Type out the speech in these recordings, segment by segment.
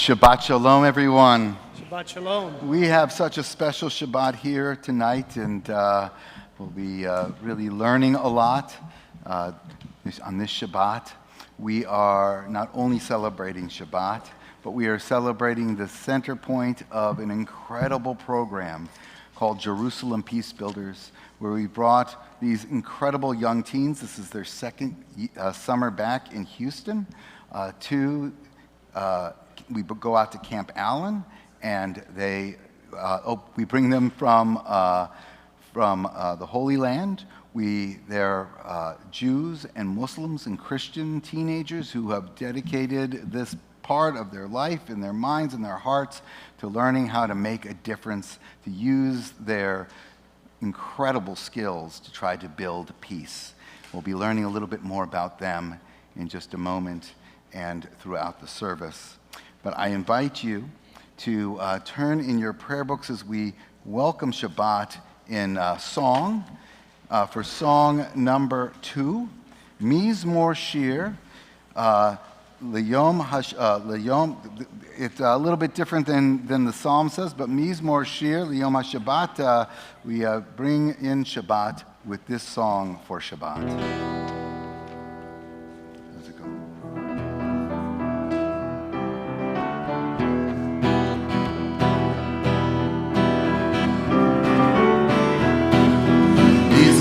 Shabbat Shalom, everyone. Shabbat Shalom. We have such a special Shabbat here tonight, and we'll be really learning a lot on this Shabbat. We are not only celebrating Shabbat, but we are celebrating the center point of an incredible program called Jerusalem Peace Builders, where we brought these incredible young teens. This is their second summer back in Houston. We go out to Camp Allen, and we bring them from the Holy Land. They're Jews and Muslims and Christian teenagers who have dedicated this part of their life and their minds and their hearts to learning how to make a difference, to use their incredible skills to try to build peace. We'll be learning a little bit more about them in just a moment and throughout the service. But I invite you to turn in your prayer books as we welcome Shabbat in song. For song number 2, Mizmor Shir, L'Yom, it's a little bit different than the psalm says, but Mizmor Shir, L'Yom HaShabbat, we bring in Shabbat with this song for Shabbat.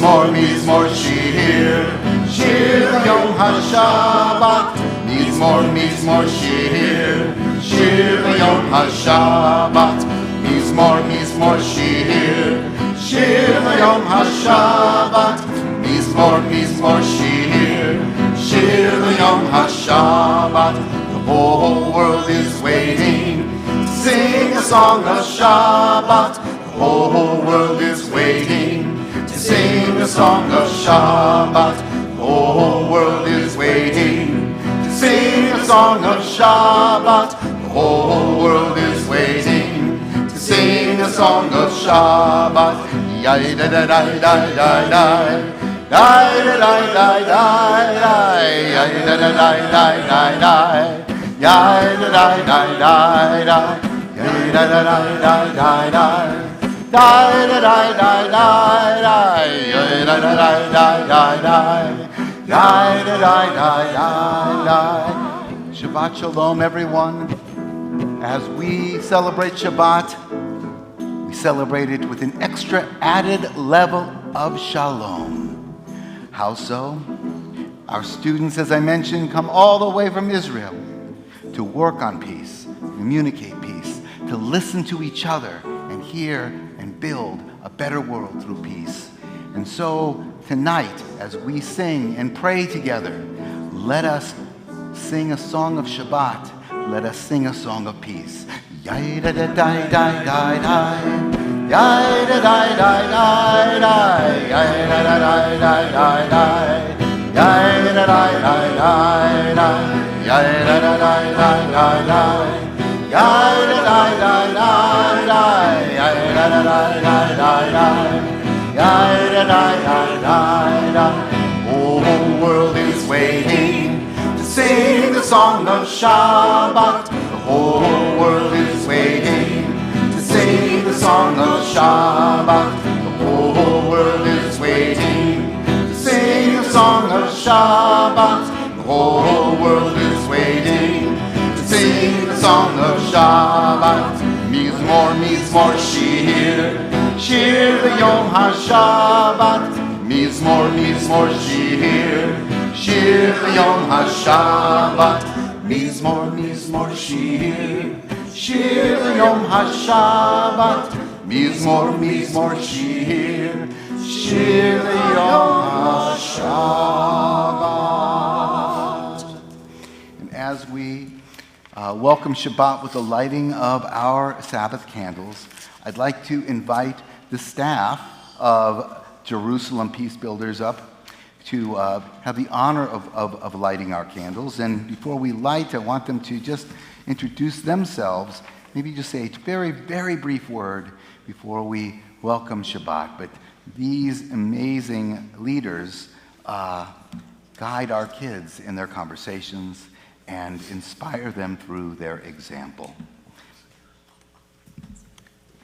Mizmor Shir, Shir Yom HaShabbat. Mizmor Shir, Shir Yom HaShabbat. Mizmor Shir, Shir Yom HaShabbat. Mizmor Shir, Shir Yom HaShabbat. The whole world is waiting to sing a song of Shabbat. The whole world is waiting to sing a song of Shabbat. The whole world is waiting to sing a song of Shabbat. The whole world is waiting to sing a song of Shabbat. Yai da da da da da da. Yai da da da da da. Yai da da da da da. Yai da da da da da. Yai da da da da da. Die, die, die, die, die, die, die, die, die, die, die, die, die. Shabbat Shalom, everyone. As we celebrate Shabbat, we celebrate it with an extra added level of Shalom. How so? Our students, as I mentioned, come all the way from Israel to work on peace, communicate peace, to listen to each other and hear and build a better world through peace. And so tonight, as we sing and pray together, let us sing a song of Shabbat. Let us sing a song of peace. Yai da da da da da da. Yai da da da da da. Yai da da da da da da. Yai da da da da da. Yai da da da da da da. Yai da da da da da. Yai da da da da da. Yai da da da da. The whole world is waiting to sing the song of Shabbat. The whole world is waiting to sing the song of Shabbat. The whole world is waiting to sing the song of Shabbat. The whole world is waiting to sing the song of Shabbat. Mizmor Shir, Shir Yom HaShabbat. Mizmor Shir, Shir Yom HaShabbat. Mizmor Shir, Shir Yom HaShabbat. Mizmor Shir, Shir Yom HaShabbat. And as we welcome Shabbat with the lighting of our Sabbath candles, I'd like to invite the staff of Jerusalem Peace Builders up to have the honor of lighting our candles. And before we light, I want them to just introduce themselves, maybe just say a very, very brief word before we welcome Shabbat. But these amazing leaders guide our kids in their conversations and inspire them through their example.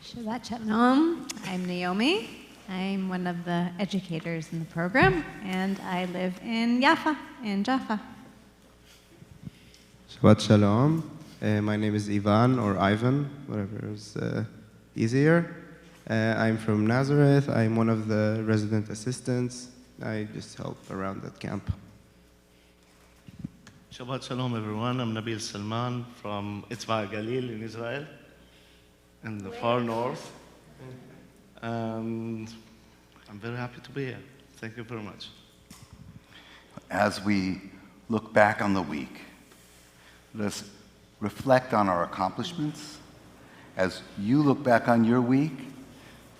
Shabbat Shalom. I'm Naomi. I'm one of the educators in the program, and I live in Jaffa. Shabbat Shalom. My name is Ivan or Ivan, whatever is easier. I'm from Nazareth. I'm one of the resident assistants. I just help around that camp. Shabbat Shalom, everyone. I'm Nabil Salman from Itzva Galil in Israel, in the far north. And I'm very happy to be here. Thank you very much. As we look back on the week, let us reflect on our accomplishments. As you look back on your week,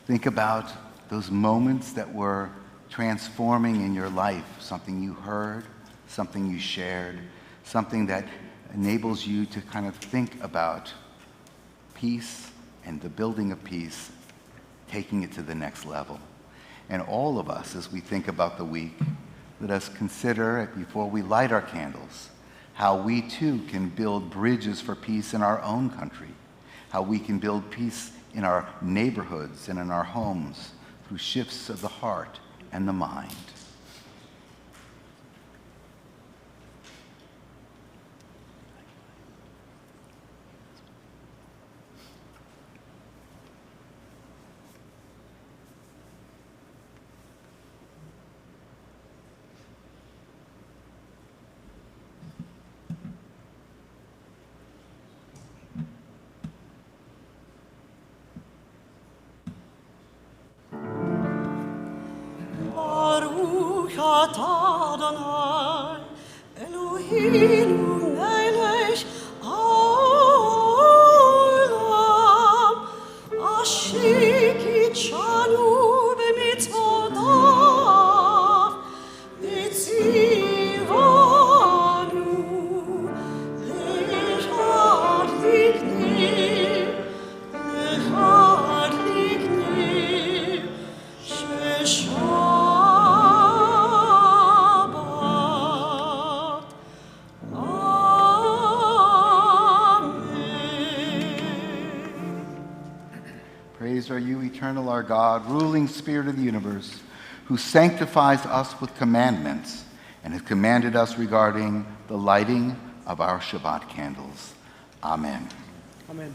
think about those moments that were transforming in your life, something you heard, something you shared, something that enables you to kind of think about peace and the building of peace, taking it to the next level. And all of us, as we think about the week, let us consider, before we light our candles, how we too can build bridges for peace in our own country, how we can build peace in our neighborhoods and in our homes through shifts of the heart and the mind. Baruch atah Adonai, Eloheinu melech haolam, asher kitshanu b'mitzvotav, v'tzivanu lehadlik ner, Shabbat. Amen. Praised are you, eternal our God, ruling Spirit of the universe, who sanctifies us with commandments and has commanded us regarding the lighting of our Shabbat candles. Amen. Amen.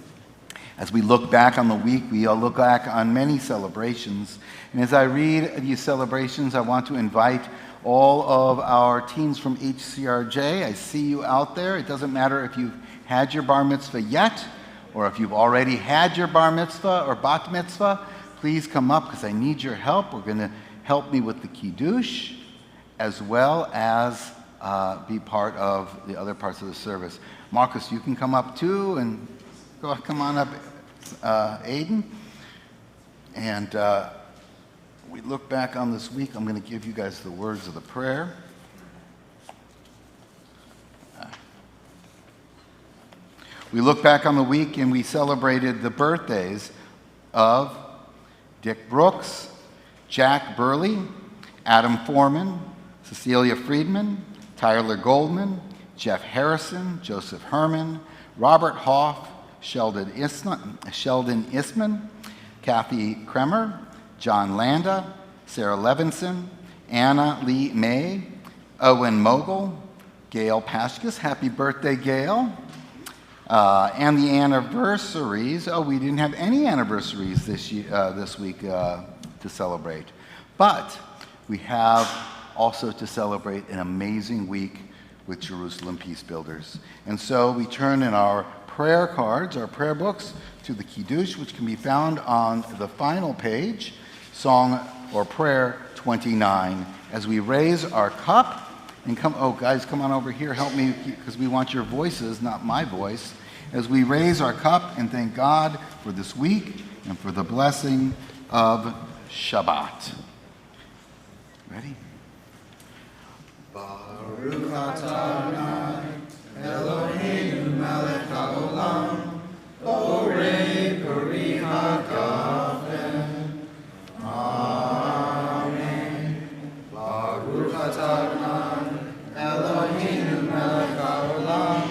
As we look back on the week, we all look back on many celebrations. And as I read these celebrations, I want to invite all of our teens from HCRJ. I see you out there. It doesn't matter if you've had your bar mitzvah yet, or if you've already had your bar mitzvah or bat mitzvah. Please come up because I need your help. We're going to help me with the kiddush, as well as be part of the other parts of the service. Marcus, you can come up too, and come on up, Aiden. And we look back on this week. I'm going to give you guys the words of the prayer. We look back on the week and we celebrated the birthdays of Dick Brooks, Jack Burley, Adam Foreman, Cecilia Friedman, Tyler Goldman, Jeff Harrison, Joseph Herman, Robert Hoff, Sheldon Isman, Kathy Kremer, John Landa, Sarah Levinson, Anna Lee May, Owen Mogul, Gail Pashkus, happy birthday, Gail. And the anniversaries, we didn't have any anniversaries this week to celebrate. But we have also to celebrate an amazing week with Jerusalem Peace Builders. And so we turn in our prayer cards, our prayer books, to the Kiddush, which can be found on the final page, Song or Prayer 29. As we raise our cup, and come on over here, help me, because we want your voices, not my voice. As we raise our cup and thank God for this week and for the blessing of Shabbat. Ready? Baruch atah Adonai, Eloheinu melech haolam, borei peri hagafen. Amen. Baruch atah Adonai, Eloheinu melech haolam,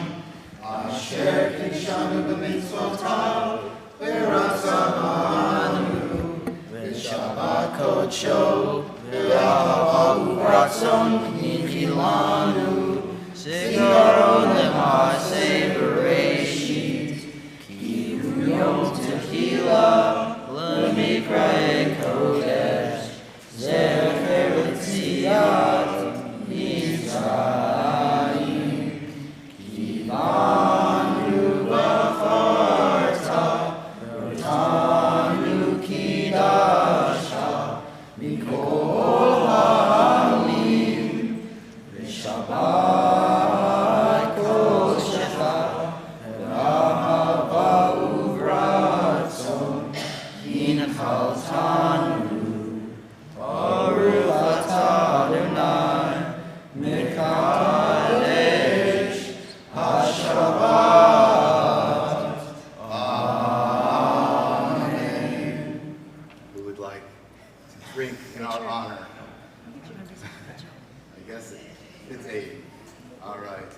Who would like to drink in our honor? I guess it's 8. All right.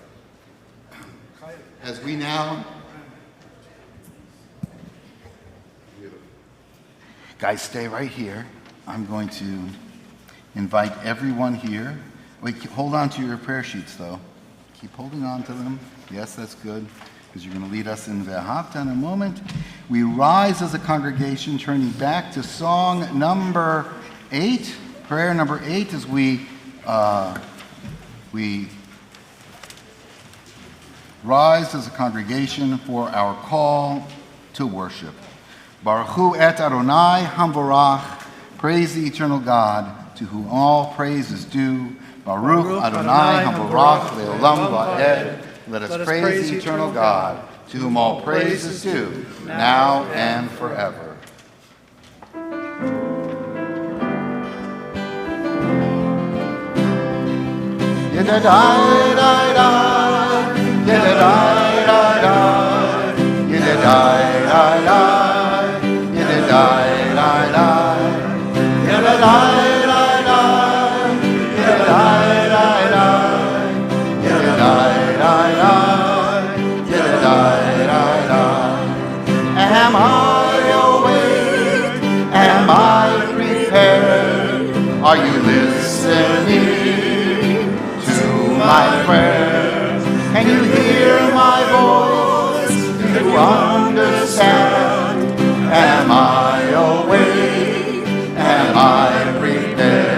As we now... Beautiful. Guys, stay right here. I'm going to invite everyone here. Wait, hold on to your prayer sheets, though. Keep holding on to them. Yes, that's good, because you're going to lead us in Ve'ahavta in a moment. We rise as a congregation, turning back to song number 8, prayer number 8, as we rise as a congregation for our call to worship. Baruch hu et Adonai Hamvorach, praise the eternal God, to whom all praise is due. Baruch Adonai Hamvorach le'olam va'ed. Let us praise the eternal God, to whom all praise is due, now and forever. Am I awake? Am I prepared? Are you listening to my prayers? Can you hear my voice? Do you understand? Am I awake? Am I prepared?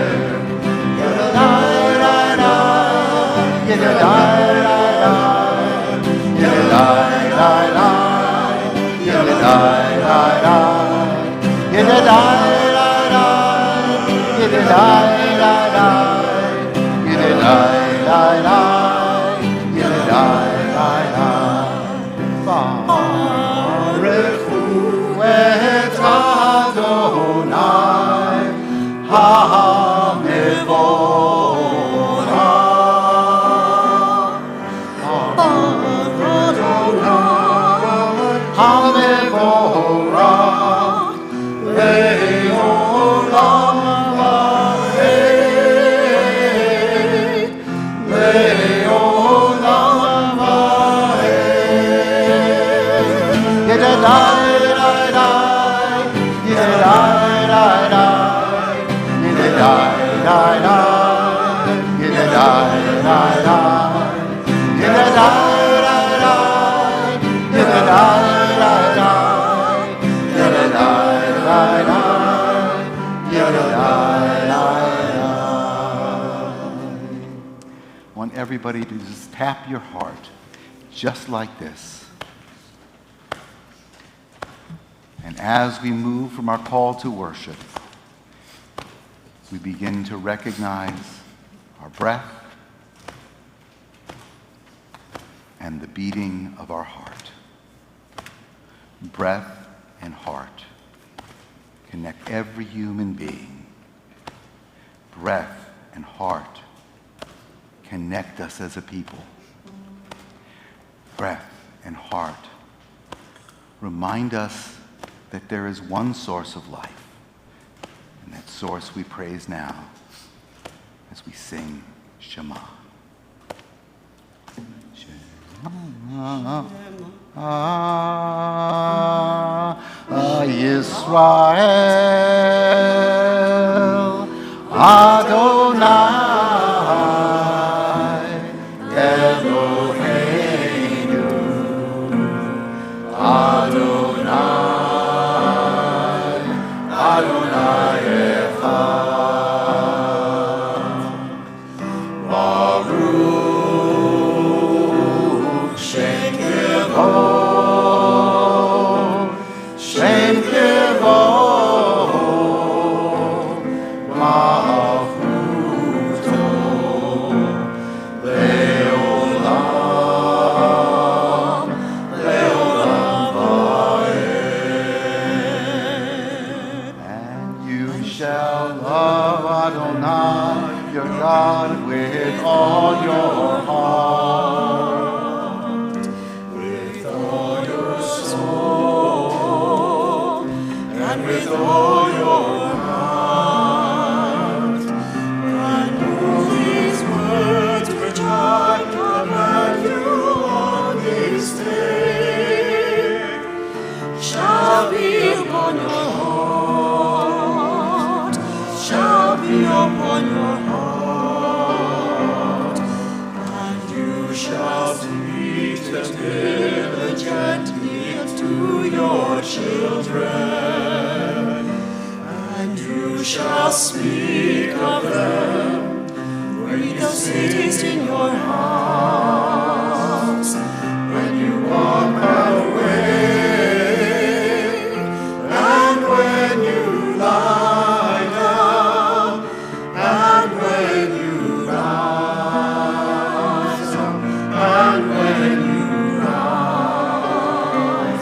Want everybody to just tap your heart just like this. And as we move from our call to worship, we begin to recognize our breath and the beating of our heart. Breath and heart connect every human being. Breath and heart connect us as a people. Breath and heart remind us that there is one source of life, and that source we praise now as we sing Shema. Shema Yisrael Adonai Eloheinu, Adonai, Adonai Echad. Baruch Shem Kivod, Shem Kivod, Malchuto Leolam, Leolam Vaed. And you shall love Adonai, your God, with all your heart, with all your soul, and with all your heart. And all these words which I command you on this day shall be upon your heart, shall be upon your heart. And you shall teach them diligently to your children, and you shall speak of them when you sit in your house, when you walk by the way, and when you lie down, and when you rise up, and when you rise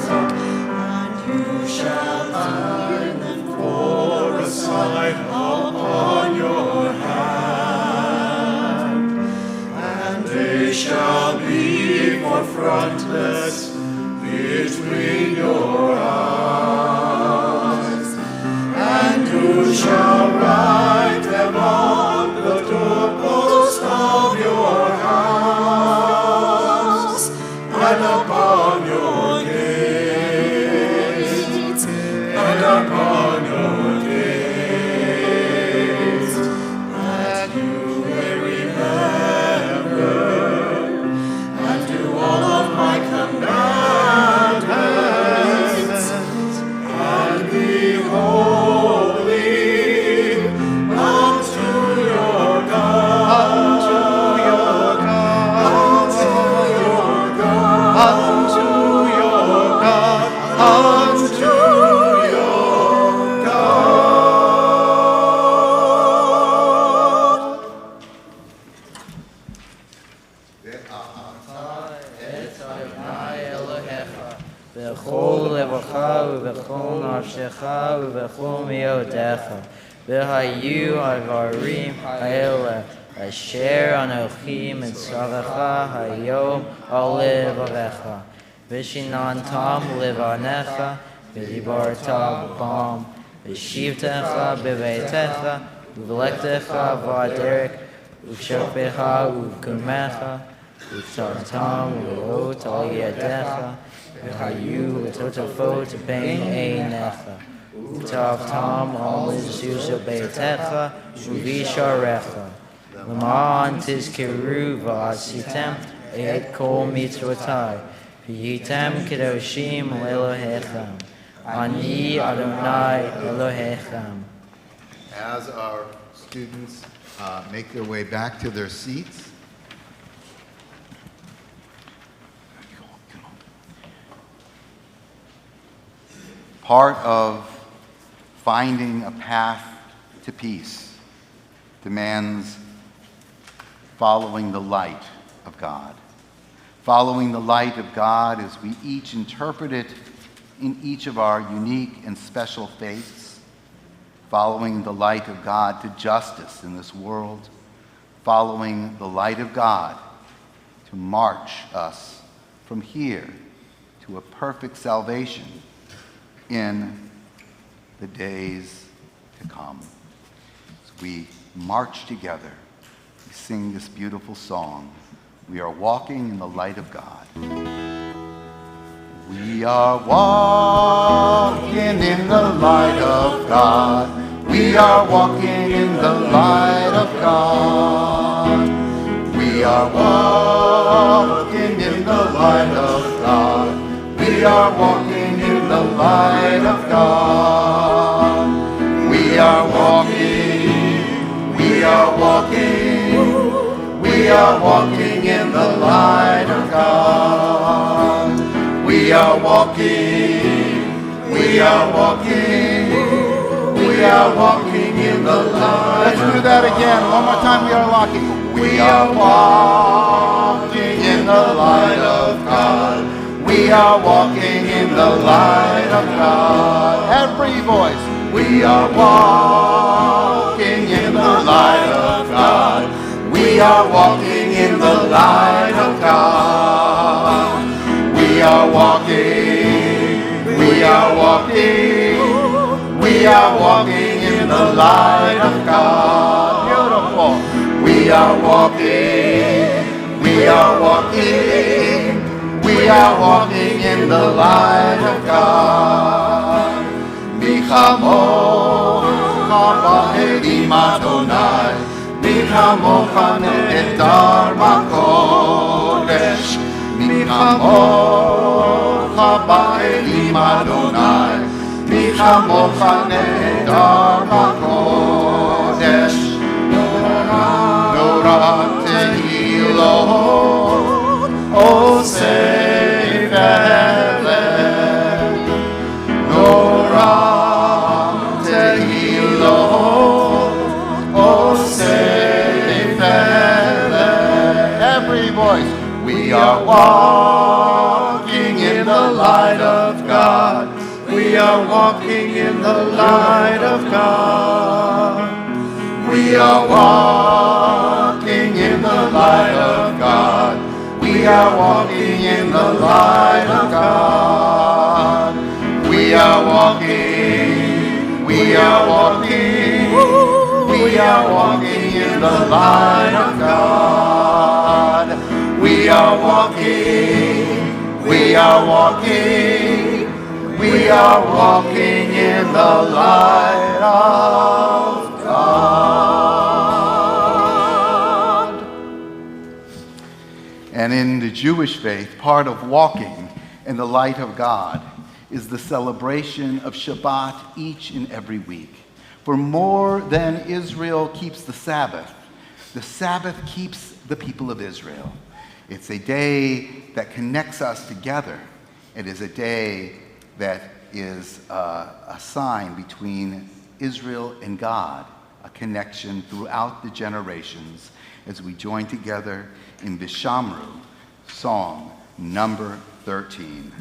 up. And you shall bind them for a sign upon your hand, and they shall be for frontlets between your eyes. And you shall write them on the doorpost of your house, and upon your gates, and upon your gates, that you may remember and do all of my commandments, and be holy unto your God, unto your God, unto your God, unto your God, unto your God. B'chol levacha u'b'chol nafshecha u'b'chol miyodecha v'hayu havarim ha'ele asher anochi mitzavacha hayom alevavecha v'shinantam levanecha v'dibarta b'bam v'shivtecha b'veitecha v'v'lektecha v'aderek v'shokpecha u'kumecha v'tartam v'ot al yedecha v'hayu l'totafot bein einecha v'tavtam al l'zuz beitecha v'visharecha l'ma'an tizkiru v'asitem et kol mitzvotai v'yitem kedoshim l'Elohechem ani Adonai Elohechem. As our students make their way back to their seats, part of finding a path to peace demands following the light of God. Following the light of God as we each interpret it in each of our unique and special faiths. Following the light of God to justice in this world. Following the light of God to march us from here to a perfect salvation in the days to come. As we march together, we sing this beautiful song. We are walking in the light of God. We are walking in the light of God. We are walking in the light of God. We are walking in the light of God. We are walking in the light of God. We are walking, we are walking, we are walking in the light of God. We are walking, we are walking, we are walking in the light. Let's do that again. One more time. We are walking. We are walking in the light of God. We are walking in the light of God. Every voice. We are walking in the light of God. We are walking in the light of God. We are walking. We are walking. We are walking in the light of God. Beautiful. We are walking. We are walking. We are walking in the light of God. Michamocha ba'elim Adonai, Michamocha ne'edar makodesh, Michamocha ba'elim Adonai, Michamocha ne'edar makodesh, Nora tehilot, osei v'eleh, Nora tehilot, osei v'eleh. Every voice. We are walking in the light of God. We are walking in the light of God. We are walking in the light of God. We are walking in the light of God. We are walking. We are walking. We are walking in the light of God. We are walking. We are walking. We are walking in the light of God. And in the Jewish faith, part of walking in the light of God is the celebration of Shabbat each and every week. For more than Israel keeps the Sabbath keeps the people of Israel. It's a day that connects us together. It is a day that is a sign between Israel and God, a connection throughout the generations as we join together in Vishamru, song number 13.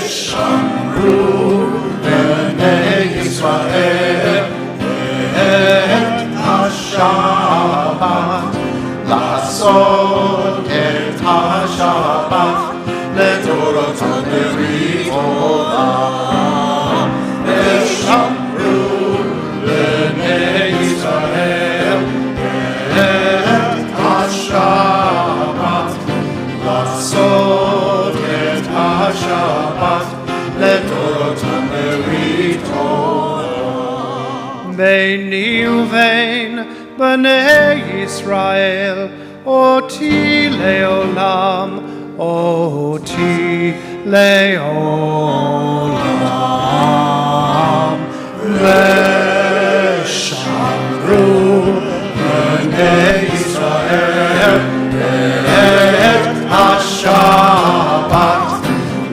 Vishamru b'nei Yisrael et HaShabbat לעשות את השבת לדורות הדורים עולם. ושמרו בני ישראל את השבת, לעשות את השבת לדורות הדורים עולם. ביני ובין בני ישראל, אותי לעולם, אותי לעולם. ושמרו בני ישראל את השבת,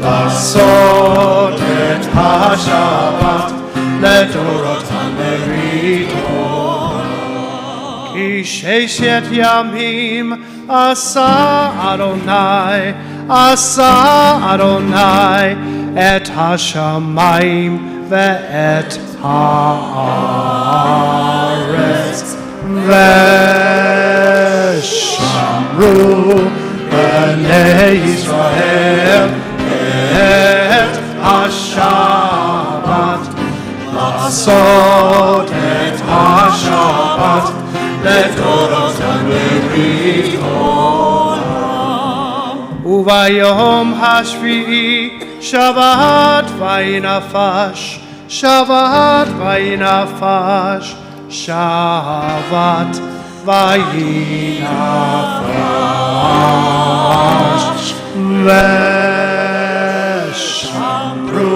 לעשות את השבת לדורות המרידות. כי ששת ימים עשה אדוני את השמיים ואת הארץ. ושמרו בני ישראל את השבת, לעשות את השבת לדורות המרידות. וביום השביעי Shabbat vayinafash, Shabbat vayinafash, Shabbat vayinafash. Veshamru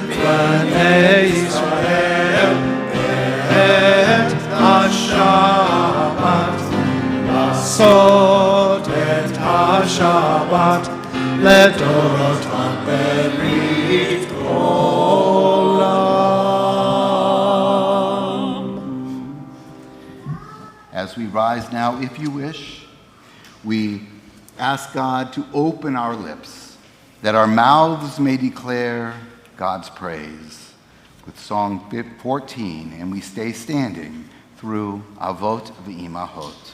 b'nei Yisrael et HaShabbat, לעשות את השבת לדורותם ברית עולם. As we rise now, if you wish, we ask God to open our lips, that our mouths may declare God's praise with Song 14, and we stay standing through Avot V'Imahot.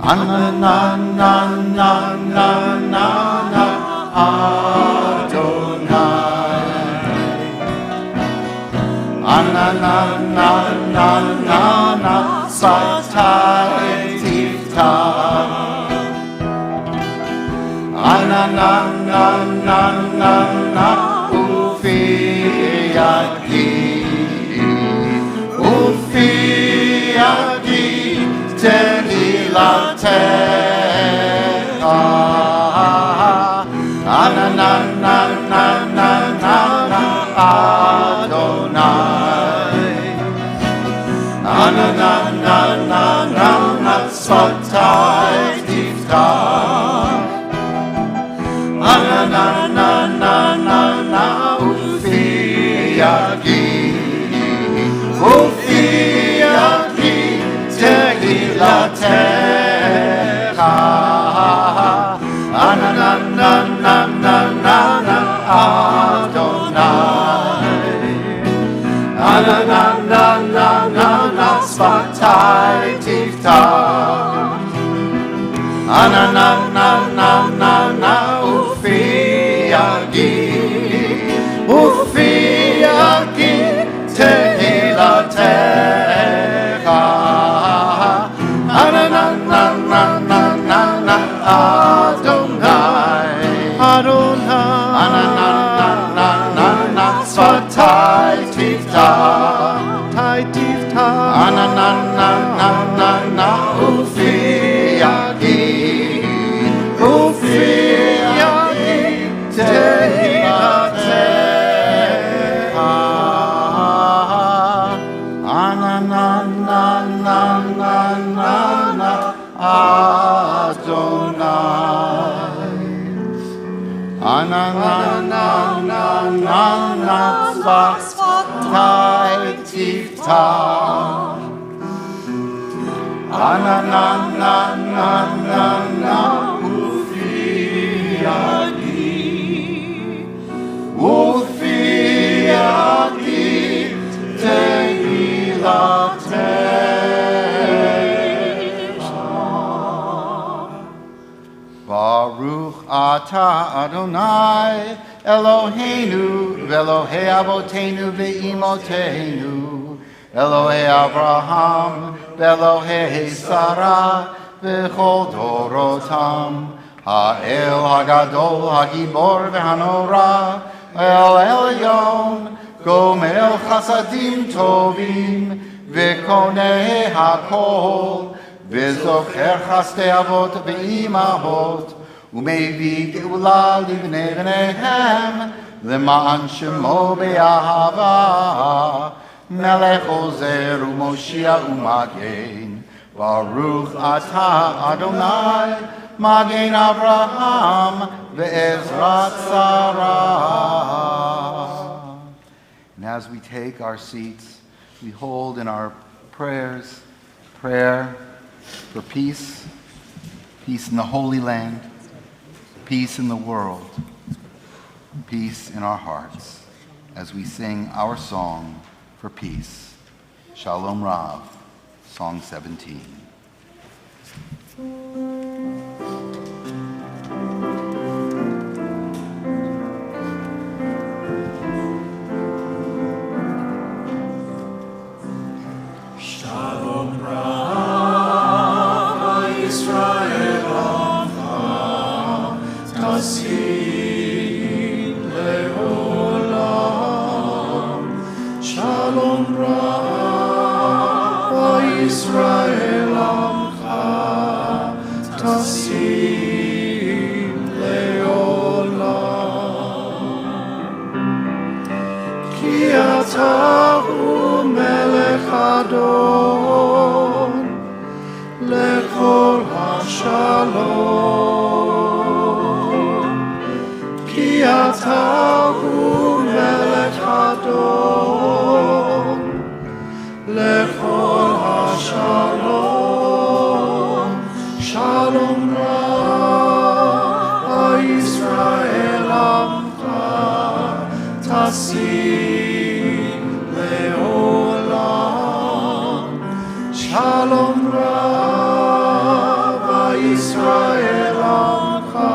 Ana na na na na na na Adonai. Ana na na na na na Satai Tiftach. Ana na na na na na Ufi Yadi. Ufi Yadi Tehilatecha. Ana na na na na na na Adonai. Ana na na na na na Satai Tiftach. Ana na na na na na Ufi Yagi. Ufi Yagi Tehilatecha. Ana na na na na na na Adonai. Ana na na na na na Satai Tiftach. Ana na na na na na Ufi Yagi. Ufi Yagi Tehilatecha. Ana na na na na na na Adonai. Adonai. Ana na na na na na Satai Tiftach. Tai Tiftach. Ana na na na na na Ufi Yagi. Ufi Yagi Tehilatecha. Ana na na na na na na Adonai. Ana na na na na na Satai Tiftach. Ana na na na na na Ufi Yagi. Ufi Yagi Tehilatecha. Baruch Atah Adonai Eloheinu v'Elohei Avoteinu v'Imoteinu Elohei Abraham v'Elohei Sarah v'chol dorotam Ha'el Hagadol Hagibor v'Hanora El Elyon Gomel Chasadim Tovim v'Konei HaKol v'Zocher Chastei Avot v'Imahot ומביא גאולה לבני בניהם, למען שמו באהבה, מלך עוזר ומושיע ומגן, ברוך אתה אדוני, מגן אברהם ועזרת שרה. And as we take our seats, we hold in our prayers, prayer for peace, peace in the Holy Land, peace in the world, peace in our hearts, as we sing our song for peace. Shalom Rav, Song 17. Shalom Rav, tasim leolam. Shalom Rabba Yisrael Amcha tasim leolam. Ki ata hu melech adon lechol hashalom. Ki ata hu melech adon lechol hashalom. Shalom Rabba Yisrael Amcha tasim leolam. Shalom Rabba Yisrael Amcha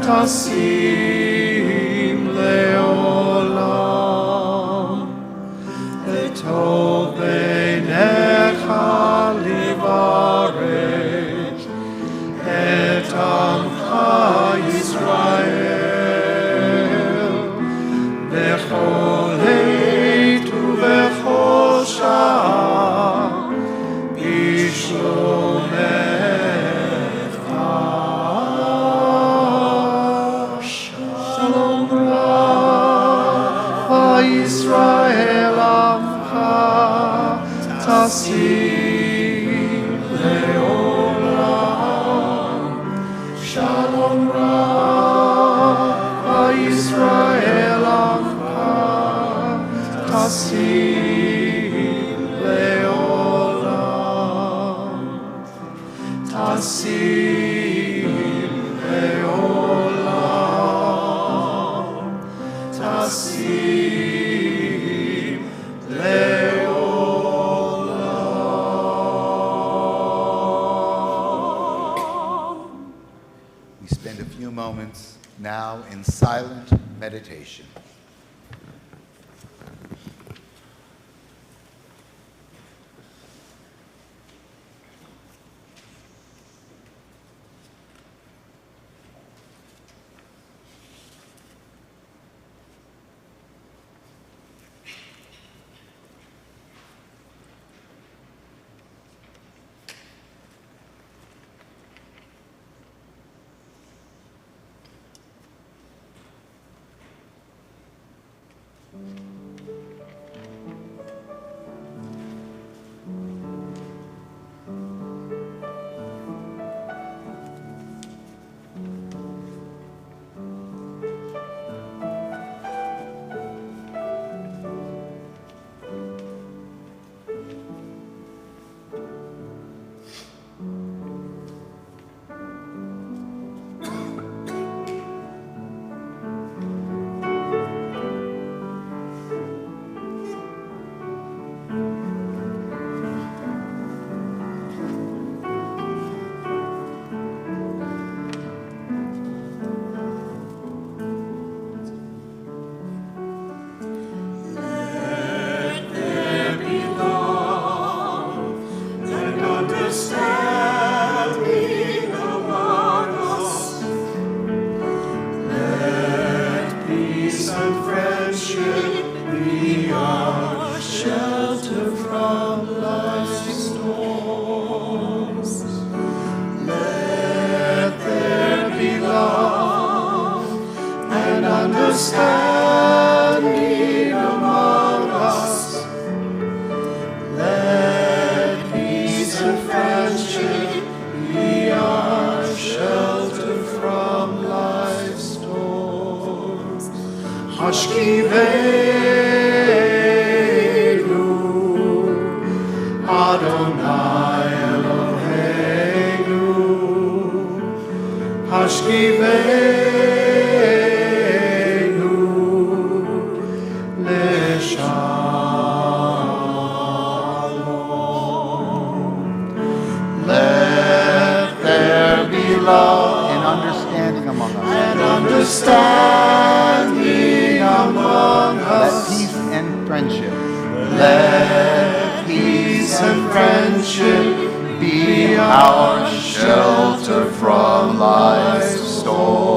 tasim leolam. Etov beinecha livarech et Amcha Yisrael bechol heit ubechol shah bishlomecha. Shalom Rabba Yisrael Amcha tasim leolam. Shalom Rabba Yisrael Amcha tasim leolam. Tasim leolam. Tasim leolam. We spend a few moments now in silent meditation. Standing among us, let peace and friendship be our shelter from life's storms. Hashkivenu Adonai Eloheinu. Hashkivenu love and understanding among us. And understanding among Let us. peace and friendship Let peace and friendship be our shelter from life's storm.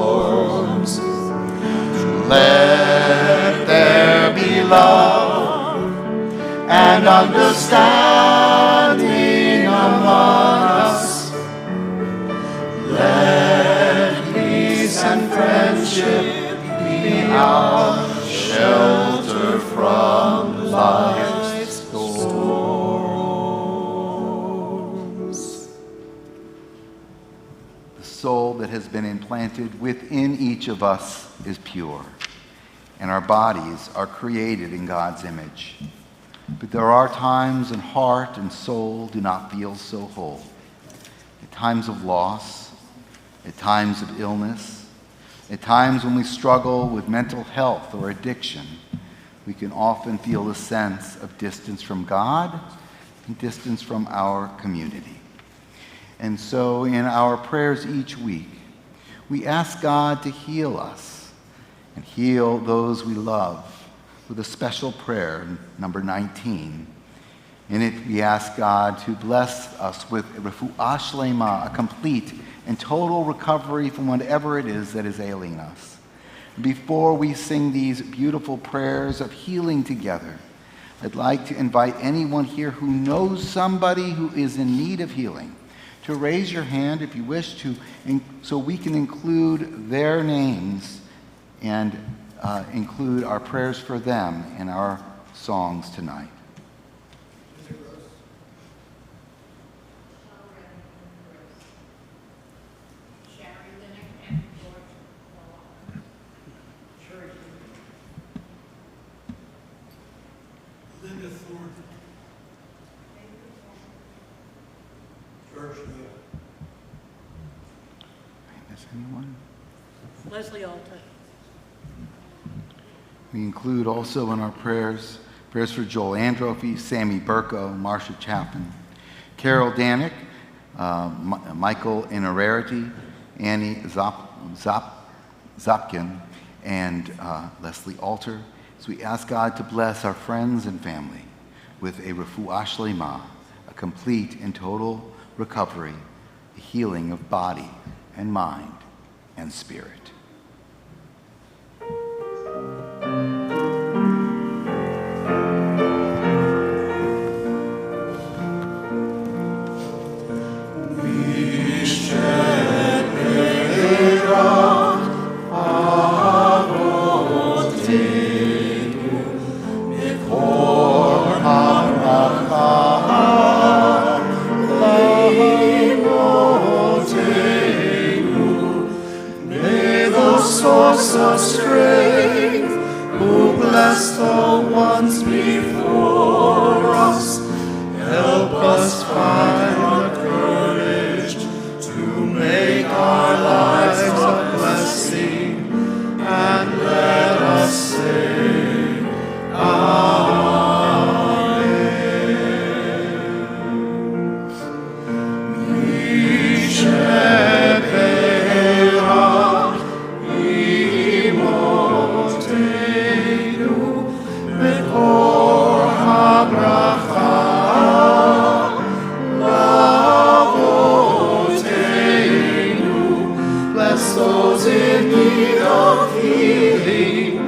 understanding among us. Let peace and friendship be our shelter from life's storms. The soul that has been implanted within each of us is pure, and our bodies are created in God's image. But there are times when heart and soul do not feel so whole. At times of loss, at times of illness, at times when we struggle with mental health or addiction, we can often feel a sense of distance from God and distance from our community. And so in our prayers each week, we ask God to heal us and heal those we love with a special prayer, number 19. In it, we ask God to bless us with refuah shlema, a complete and total recovery from whatever it is that is ailing us. Before we sing these beautiful prayers of healing together, I'd like to invite anyone here who knows somebody who is in need of healing to raise your hand if you wish to, so we can include their names and include our prayers for them in our songs tonight. Is anyone? Leslie Alter. We include also in our prayers for Joel Androphy, Sammy Burko, Marcia Chapman, Carol Danick, Michael Inerarity, Annie Zopkin, and Leslie Alter. So we ask God to bless our friends and family with a refuah shlema, a complete and total recovery, the healing of body and mind and spirit. Source of strength, who bless the ones before us, help us find the courage to make our lives a blessing, and let us say, those in need of healing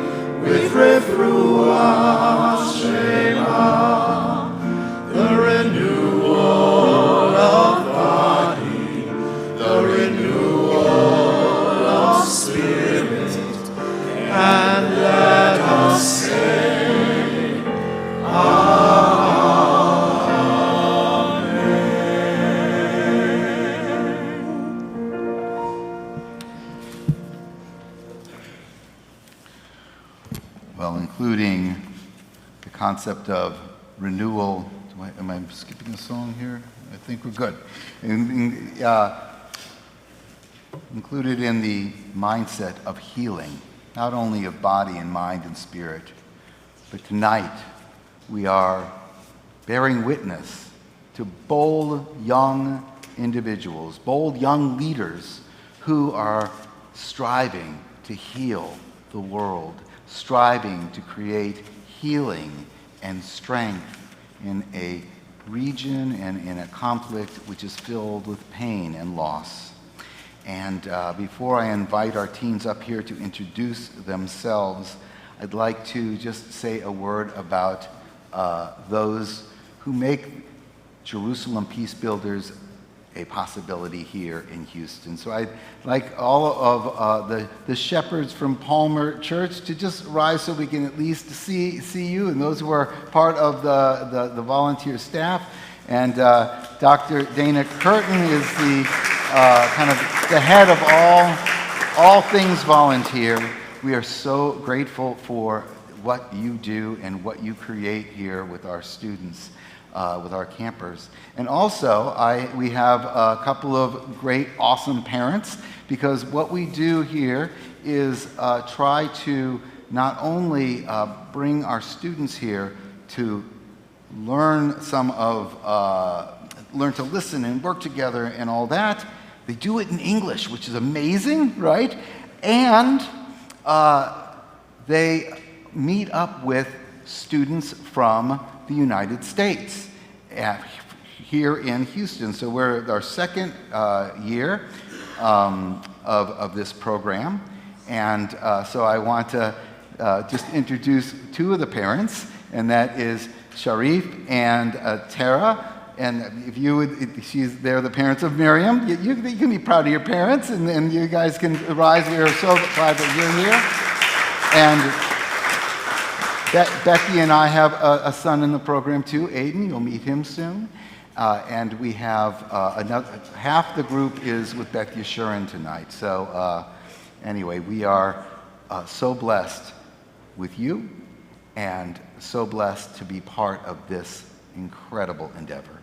with refuah shlema, the renewal of body, the renewal of spirit, and let us say, including the concept of renewal. Am I skipping a song here? I think we're good. Included in the mindset of healing, not only of body and mind and spirit, but tonight we are bearing witness to bold young individuals, bold young leaders who are striving to heal the world, striving to create healing and strength in a region and in a conflict which is filled with pain and loss. And before I invite our teens up here to introduce themselves, I'd like to just say a word about those who make Jerusalem Peace Builders a possibility here in Houston. So I'd like all of the shepherds from Palmer Church to just rise so we can at least see you, and those who are part of the volunteer staff. And Dr. Dana Curtin is the kind of the head of all things volunteer. We are so grateful for what you do and what you create here with our students, with our campers. And also, we have a couple of great, awesome parents, because what we do here is try to not only bring our students here to learn learn to listen and work together and all that. They do it in English, which is amazing, right? And they meet up with students from the United States here in Houston. So we're our second year of this program. And so I want to just introduce two of the parents, and that is Sharif and Tara. And if you would, they're the parents of Miriam. You can be proud of your parents, and you guys can rise. We are so glad that you're here. And Becky and I have a son in the program too, Aiden. You'll meet him soon. And we have half the group is with Beth Yeshurun tonight. So anyway, we are so blessed with you, and so blessed to be part of this incredible endeavor.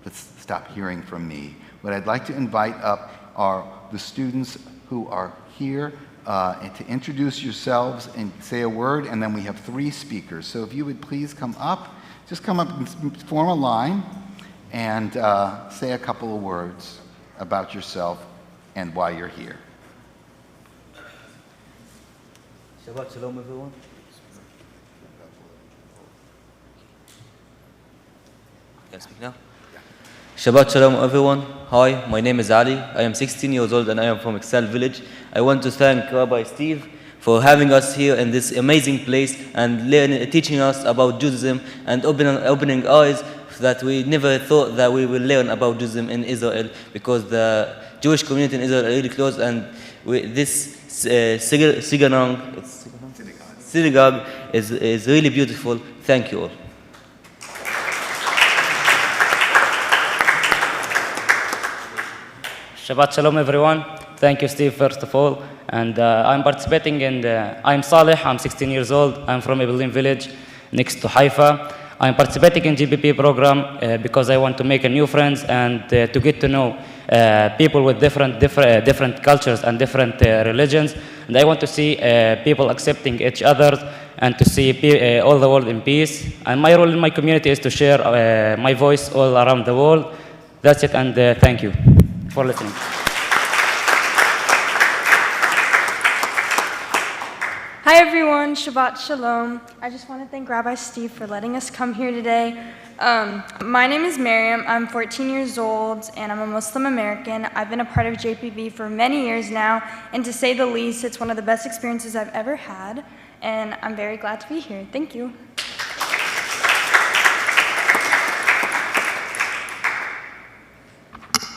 Let's stop hearing from me. What I'd like to invite up are the students who are here and to introduce yourselves and say a word, and then we have 3 speakers. So if you would please come up, just come up and form a line and say a couple of words about yourself and why you're here. Shabbat Shalom, everyone. Can I speak now? Shabbat Shalom, everyone. Hi, my name is Ali. I am 16 years old and I am from Excel Village. I want to thank Rabbi Steve for having us here in this amazing place and teaching us about Judaism and opening eyes that we never thought that we will learn about Judaism in Israel, because the Jewish community in Israel are really close, and this synagogue is really beautiful. Thank you all. Shabbat Shalom, everyone. Thank you, Steve, first of all. And I'm participating in I'm Saleh, I'm 16 years old. I'm from Ibrahim Village, next to Haifa. I'm participating in GPP program because I want to make new friends and to get to know people with different cultures and different religions. And I want to see people accepting each other and to see all the world in peace. And my role in my community is to share my voice all around the world. That's it, and thank you for listening. Hi everyone, Shabbat Shalom. I just want to thank Rabbi Steve for letting us come here today. My name is Miriam. I'm 14 years old and I'm a Muslim American. I've been a part of JPB for many years now, and to say the least, it's one of the best experiences I've ever had, and I'm very glad to be here. Thank you.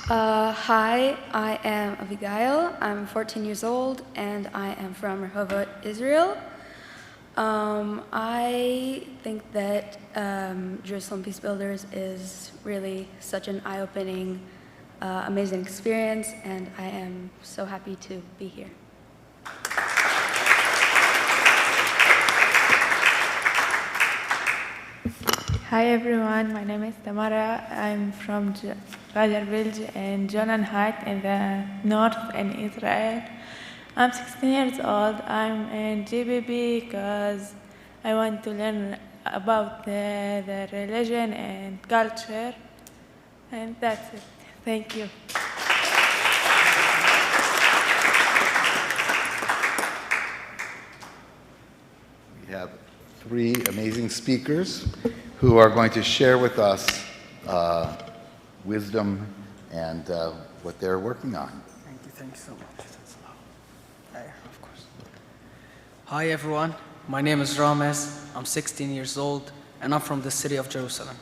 Hi, I am Abigail. I'm 14 years old and I am from Rehovot, Israel. I think that Jerusalem Peace Builders is really such an eye-opening, amazing experience, and I am so happy to be here. Hi everyone, my name is Tamara. I'm from Rajar Village in Jonan Heights in the north in Israel. I'm 16 years old. I'm in GBB because I want to learn about the religion and culture, and that's it. Thank you. We have 3 amazing speakers who are going to share with us wisdom and what they're working on. Thank you so much. Of course. Hi everyone, my name is Rames. I'm 16 years old. and I'm from the city of Jerusalem.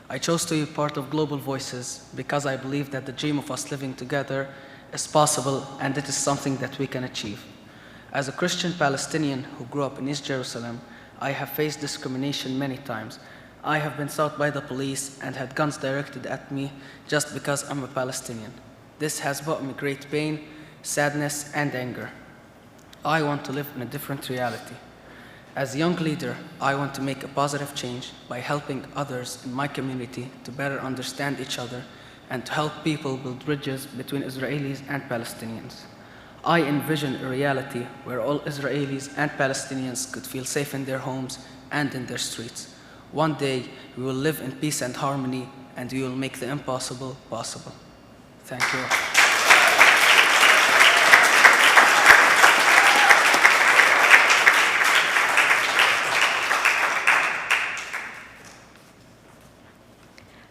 I chose to be part of Global Voices because I believe that the dream of us living together is possible and it is something that we can achieve. As a Christian Palestinian who grew up in East Jerusalem, I have faced discrimination many times. I have been sought by the police and had guns directed at me just because I'm a Palestinian. This has brought me great pain, sadness, and anger. I want to live in a different reality. As a young leader, I want to make a positive change by helping others in my community to better understand each other and to help people build bridges between Israelis and Palestinians. I envision a reality where all Israelis and Palestinians could feel safe in their homes and in their streets. One day, we will live in peace and harmony, and we will make the impossible possible. Thank you.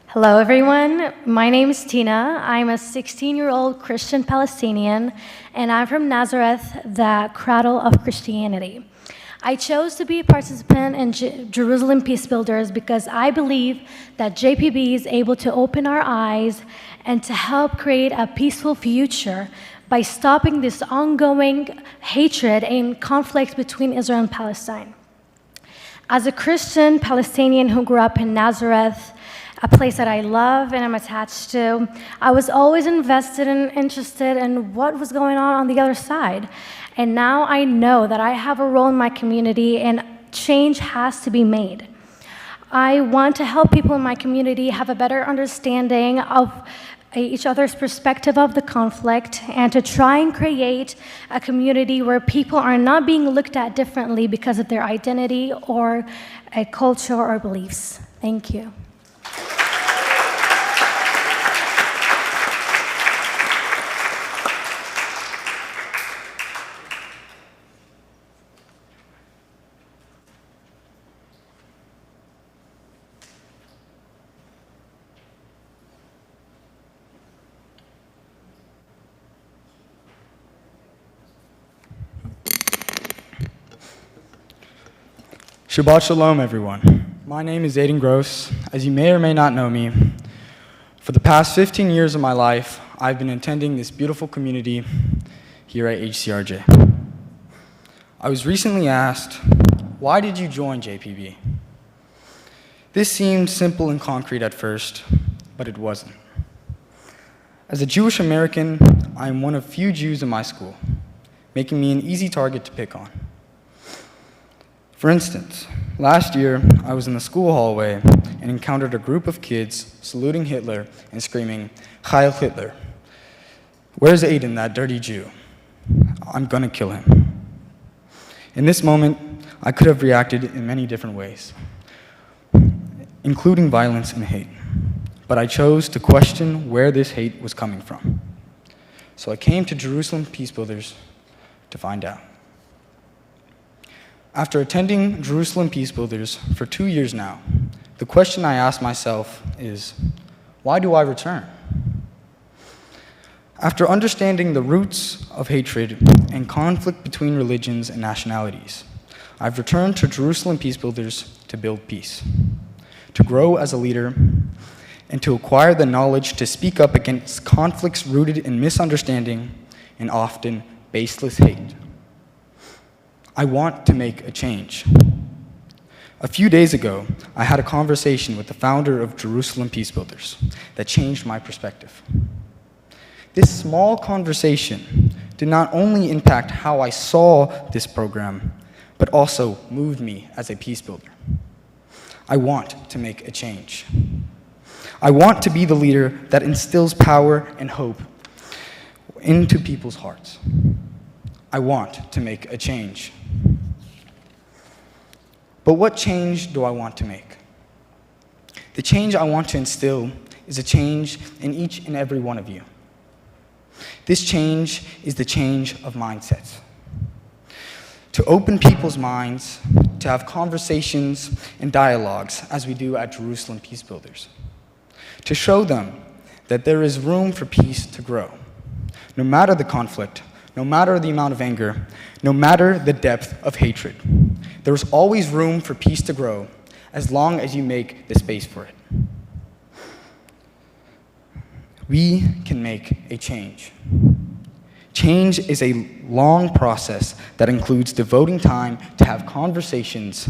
Hello, everyone. My name is Tina. I'm a 16-year-old Christian Palestinian, and I'm from Nazareth, the cradle of Christianity. I chose to be a participant in Jerusalem Peace Builders because I believe that JPB is able to open our eyes and to help create a peaceful future by stopping this ongoing hatred and conflict between Israel and Palestine. As a Christian Palestinian who grew up in Nazareth, a place that I love and I'm attached to, I was always invested and interested in what was going on the other side. And now I know that I have a role in my community and change has to be made. I want to help people in my community have a better understanding of each other's perspective of the conflict and to try and create a community where people are not being looked at differently because of their identity or a culture or beliefs. Thank you. Shabbat Shalom, everyone. My name is Aiden Gross. As you may or may not know me, for the past 15 years of my life, I've been attending this beautiful community here at HCRJ. I was recently asked, why did you join JPB? This seemed simple and concrete at first, but it wasn't. As a Jewish American, I am one of few Jews in my school, making me an easy target to pick on. For instance, last year, I was in the school hallway and encountered a group of kids saluting Hitler and screaming, Heil Hitler. Where's Aiden, that dirty Jew? I'm gonna kill him. In this moment, I could have reacted in many different ways, including violence and hate. But I chose to question where this hate was coming from. So I came to Jerusalem Peace Builders to find out. After attending Jerusalem Peace Builders for 2 years now, the question I ask myself is, why do I return? After understanding the roots of hatred and conflict between religions and nationalities, I've returned to Jerusalem Peace Builders to build peace, to grow as a leader, and to acquire the knowledge to speak up against conflicts rooted in misunderstanding and often baseless hate. I want to make a change. A few days ago, I had a conversation with the founder of Jerusalem Peace Builders that changed my perspective. This small conversation did not only impact how I saw this program, but also moved me as a peace builder. I want to make a change. I want to be the leader that instills power and hope into people's hearts. I want to make a change. But what change do I want to make? The change I want to instill is a change in each and every one of you. This change is the change of mindsets. To open people's minds, to have conversations and dialogues as we do at Jerusalem Peace Builders. To show them that there is room for peace to grow, no matter the conflict, no matter the amount of anger, no matter the depth of hatred. There is always room for peace to grow as long as you make the space for it. We can make a change. Change is a long process that includes devoting time to have conversations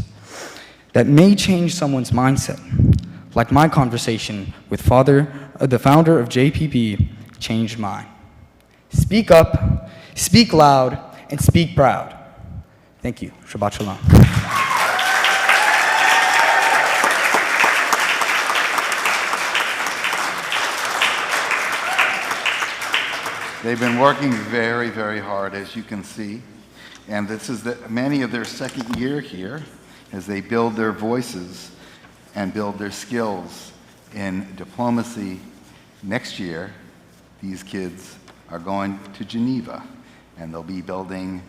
that may change someone's mindset, like my conversation with the founder of JPP changed mine. Speak up, speak loud, and speak proud. Thank you. Shabbat Shalom. They've been working very, very hard, as you can see. And this is many of their second year here as they build their voices and build their skills in diplomacy. Next year, these kids are going to Geneva, and they'll be building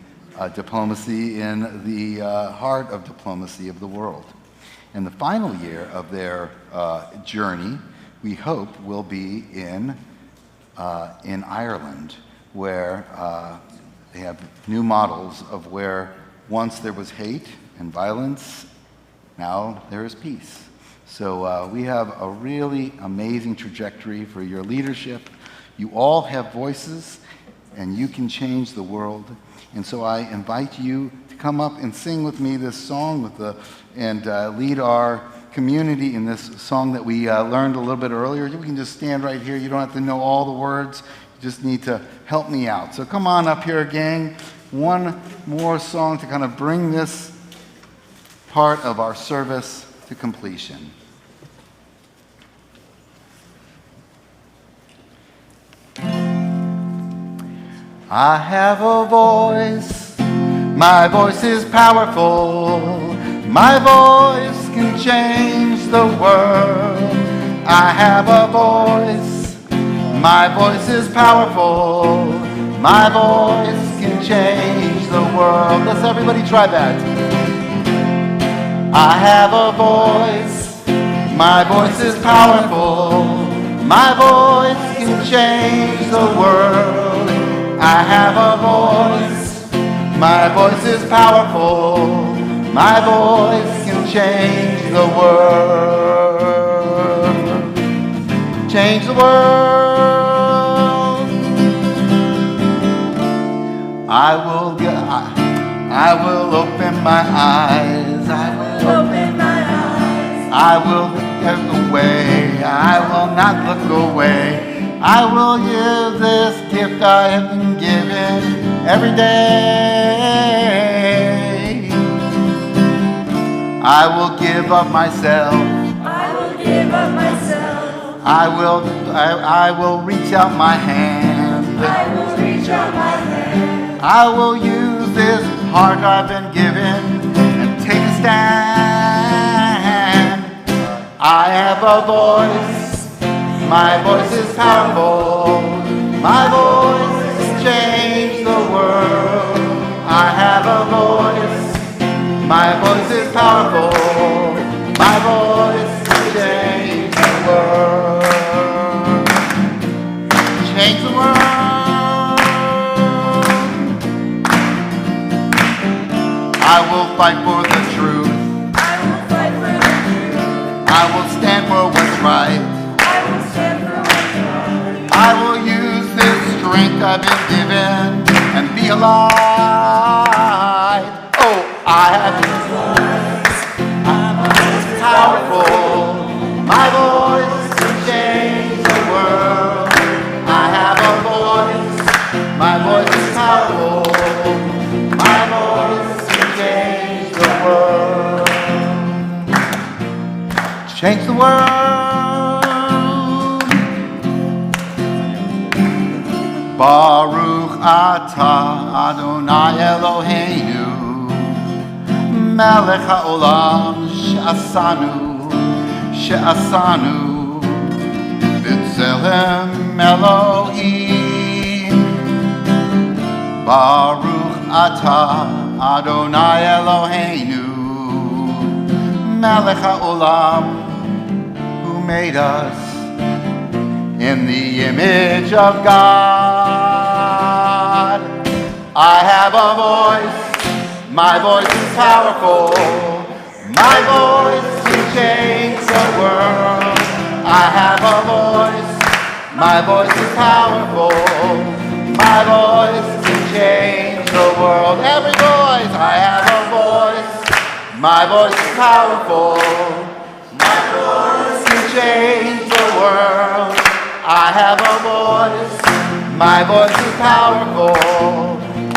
diplomacy in the heart of diplomacy of the world. And the final year of their journey, we hope, will be in Ireland, where they have new models of where once there was hate and violence, now there is peace. So we have a really amazing trajectory for your leadership. You all have voices, and you can change the world. And so I invite you to come up and sing with me this song and lead our community in this song that we learned a little bit earlier. You can just stand right here. You don't have to know all the words. You just need to help me out. So come on up here, gang. One more song to kind of bring this part of our service to completion. I have a voice, my voice is powerful, my voice can change the world. I have a voice, my voice is powerful, my voice can change the world. Let's everybody try that. I have a voice, my voice is powerful, my voice can change the world. I have a voice, my voice is powerful, my voice can change the world. Change the world. I will open my eyes, I will open my eyes, I will look away, I will not look away. I will give this gift I have been given every day. I will give up myself. I will give up myself. I will reach out my hand. I will reach out my hand. I will use this heart I've been given and take a stand. I have a voice. My voice is powerful, my voice can change the world. I have a voice, my voice is powerful, my voice can change the world. Change the world. I will fight for the truth. I will fight for the truth. I will stand for what's right. I will use this strength I've been given and be alive. Oh, I have this voice. My voice is powerful. My voice can change the world. I have a voice. My voice is powerful. My voice can change the world. Change the world. Baruch atah Adonai Eloheinu Melech haolam she'asanu B'tselem Elohim. Baruch atah Adonai Eloheinu Melech haolam, who made us in the image of God. I have a voice, my voice is powerful, my voice can change the world. I have a voice, my voice is powerful. My voice can change the world. Every voice, I have a voice, my voice is powerful. My voice can change the world. I have a voice, my voice is powerful.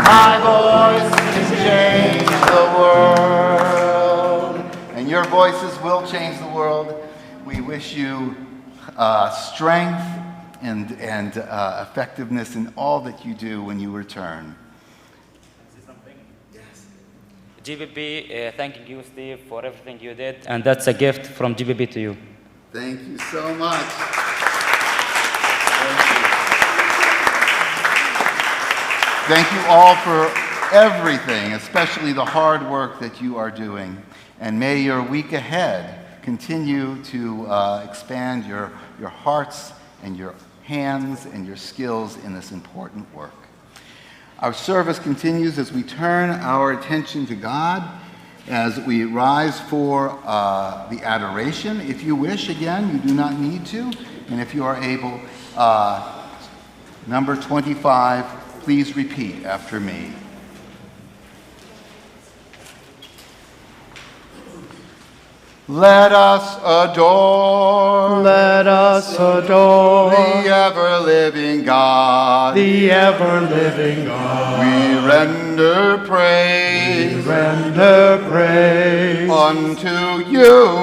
My voice can change the world. And your voices will change the world. We wish you strength and effectiveness in all that you do when you return. GBP, thanking you, Steve, for everything you did. And that's a gift from GBP to you. Thank you so much. Thank you all for everything, especially the hard work that you are doing. And may your week ahead continue to expand your hearts and your hands and your skills in this important work. Our service continues as we turn our attention to God, as we rise for the adoration. If you wish, again, you do not need to. And if you are able, number 25, please repeat after me. Let us adore. Let us adore the ever-living God. the ever-living God. We render praise. We render praise unto you.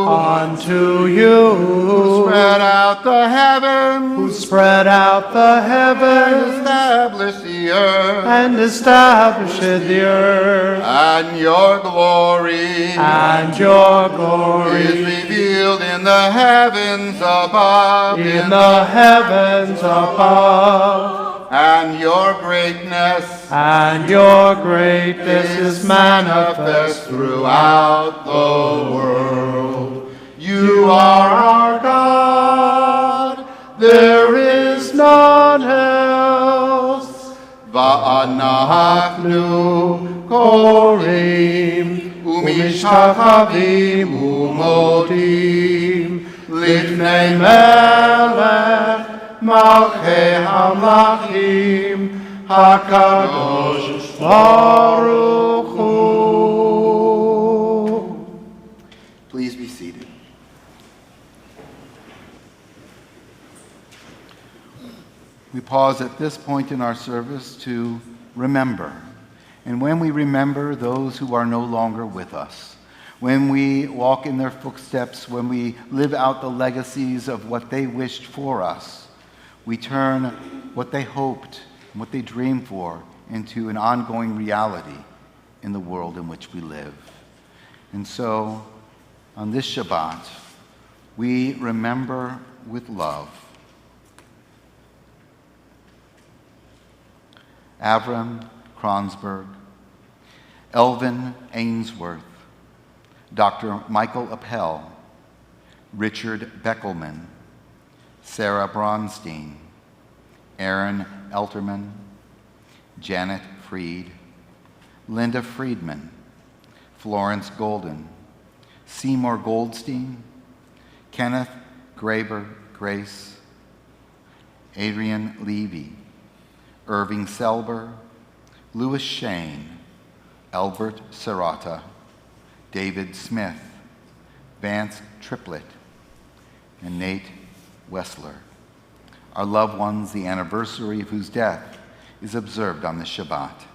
Unto you. Who spread out the heavens. Who spread out the heavens. And established the earth. And established the earth. And your glory. And your glory is revealed in the heavens above. In the heavens above. And your greatness. And your greatness is manifest throughout the world. You are our God. There is none else. Va'anachnu korim. ומשתחווים ומודים לפני מלך מלכי המלכים הקדוש ברוך הוא. Please be seated. We pause at this point in our service to remember. And when we remember those who are no longer with us, when we walk in their footsteps, when we live out the legacies of what they wished for us, we turn what they hoped and what they dreamed for into an ongoing reality in the world in which we live. And so, on this Shabbat, we remember with love Avram Kronsberg, Elvin Ainsworth, Dr. Michael Appel, Richard Beckelman, Sarah Bronstein, Aaron Elterman, Janet Freed, Linda Friedman, Florence Golden, Seymour Goldstein, Kenneth Graber Grace, Adrian Levy, Irving Selber, Louis Shane, Albert Serrata, David Smith, Vance Triplett, and Nate Wessler. Our loved ones, the anniversary of whose death is observed on this Shabbat.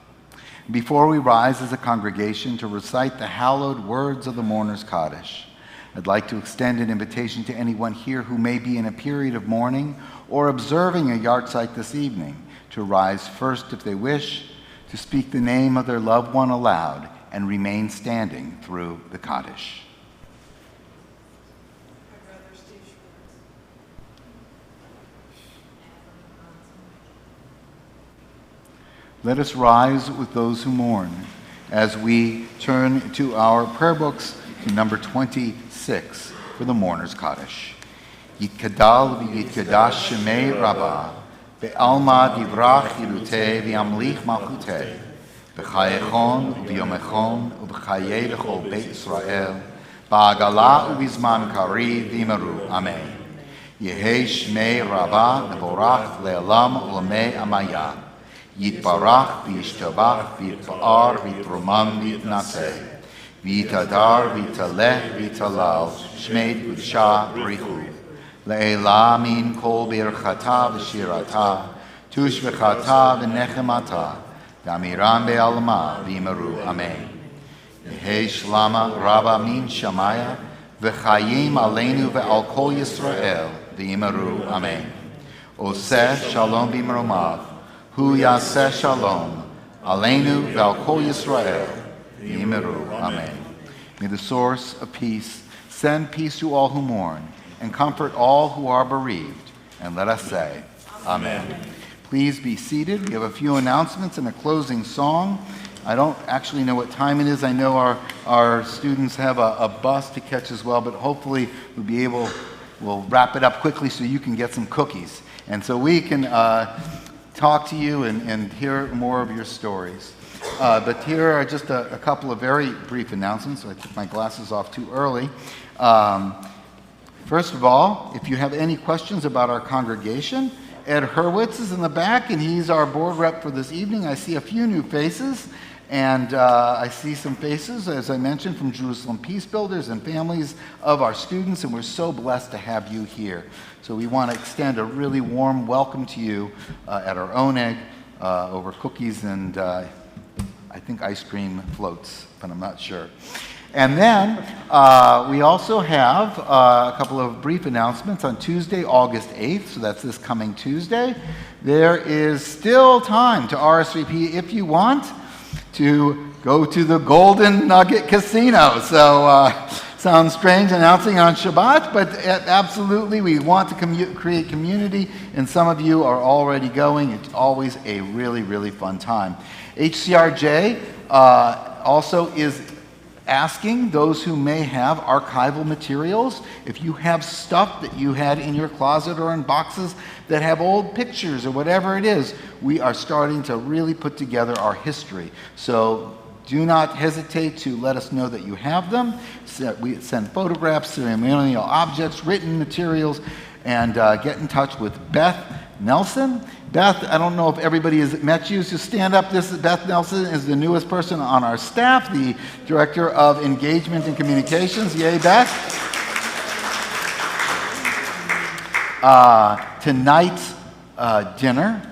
Before we rise as a congregation to recite the hallowed words of the Mourner's Kaddish, I'd like to extend an invitation to anyone here who may be in a period of mourning or observing a yahrzeit this evening to rise first if they wish, to speak the name of their loved one aloud and remain standing through the Kaddish. Let us rise with those who mourn as we turn to our prayer books to number 26 for the Mourner's Kaddish. Yitkadal v'yitkadash shemei rabbah, be'alma divrach yilutei v'yamlich malchutei, b'chayechon v'yomechon u'b'chayei l'chol Beit Yisrael, Ba'agala ubizman kari v'imeru. Amen. Yehi shmei rabba nevorach le'elam u'lamei amaya. Yitbarach v'yishtabach v'yitpa'ar v'yitrumam v'yitnaseh. V'yitadar v'yitaleh v'yitalal shmei kudsha b'richu. Le'ela min kol birchata v'shirata. Tush v'chata v'nechemata. Gamiram be'alma v'imeru. Amen. Yehi shlama rabba min shamaya. V'chayim aleinu ve'al kol Yisrael. V'imeru. Amen. Oseh shalom b'meromav. Hu yaseh shalom. Aleinu ve'al kol Yisrael. V'imeru. Amen. May the source of peace send peace to all who mourn and comfort all who are bereaved. And let us say, Amen. Please be seated. We have a few announcements and a closing song. I don't actually know what time it is. I know our students have a bus to catch as well, but hopefully we'll wrap it up quickly so you can get some cookies. And so we can talk to you and hear more of your stories. But here are just a couple of very brief announcements. So I took my glasses off too early. First of all, if you have any questions about our congregation, Ed Hurwitz is in the back, and he's our board rep for this evening. I see a few new faces, and I see some faces, as I mentioned, from Jerusalem Peace Builders and families of our students, and we're so blessed to have you here. So we want to extend a really warm welcome to you at our own egg over cookies and I think ice cream floats, but I'm not sure. And then we also have a couple of brief announcements on Tuesday, August 8th, so that's this coming Tuesday. There is still time to RSVP if you want to go to the Golden Nugget Casino. So sounds strange announcing on Shabbat, but absolutely we want to create community, and some of you are already going. It's always a really, really fun time. HCRJ also is asking those who may have archival materials, if you have stuff that you had in your closet or in boxes that have old pictures or whatever it is, we are starting to really put together our history. So do not hesitate to let us know that you have them. We send photographs, ceremonial objects, written materials, and get in touch with Beth Nelson. Beth, I don't know if everybody has met you, so stand up. This is Beth Nelson, is the newest person on our staff, the Director of Engagement and Communications. Yay, Beth. Tonight's dinner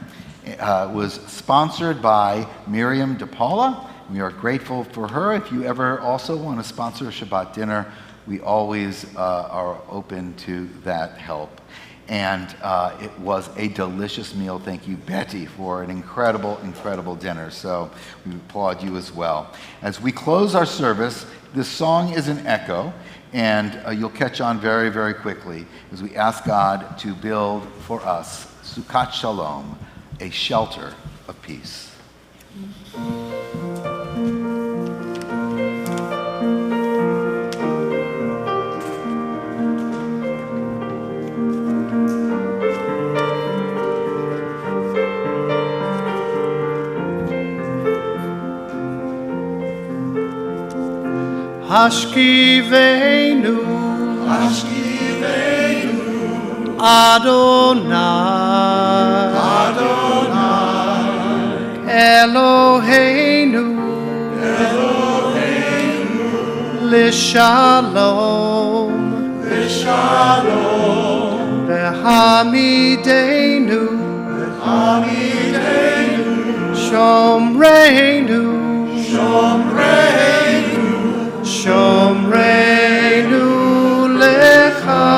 was sponsored by Miriam DePaula. We are grateful for her. If you ever also want to sponsor a Shabbat dinner, we always are open to that help. And it was a delicious meal. Thank you, Betty, for an incredible, incredible dinner. So we applaud you as well. As we close our service, this song is an echo, and you'll catch on very, very quickly as we ask God to build for us Sukkot Shalom, a shelter of peace. Hashkivenu, Adonai, Eloheinu, Lishalom, V'hamidenu, Shomreinu, Shomreinu lecha.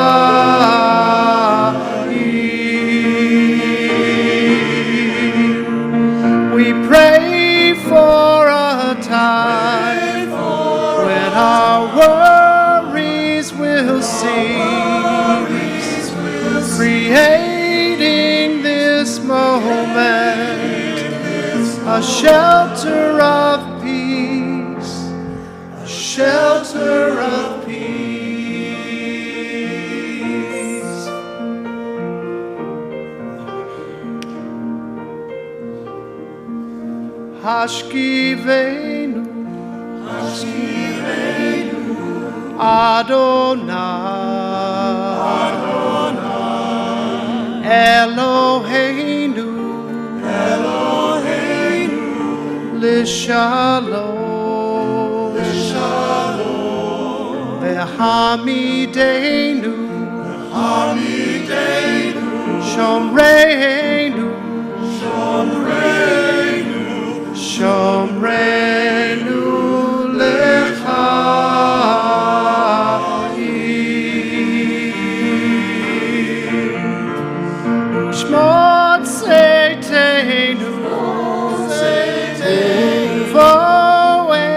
We pray for a time when our worries will cease, creating this moment a shelter of peace, a shelter of peace. Hashkivenu, Adonai, Eloheinu, Lishalom, Vehamidenu, Shomreinu, Shomreinu Lechaim, Shmot Seiteinu, Voeinu,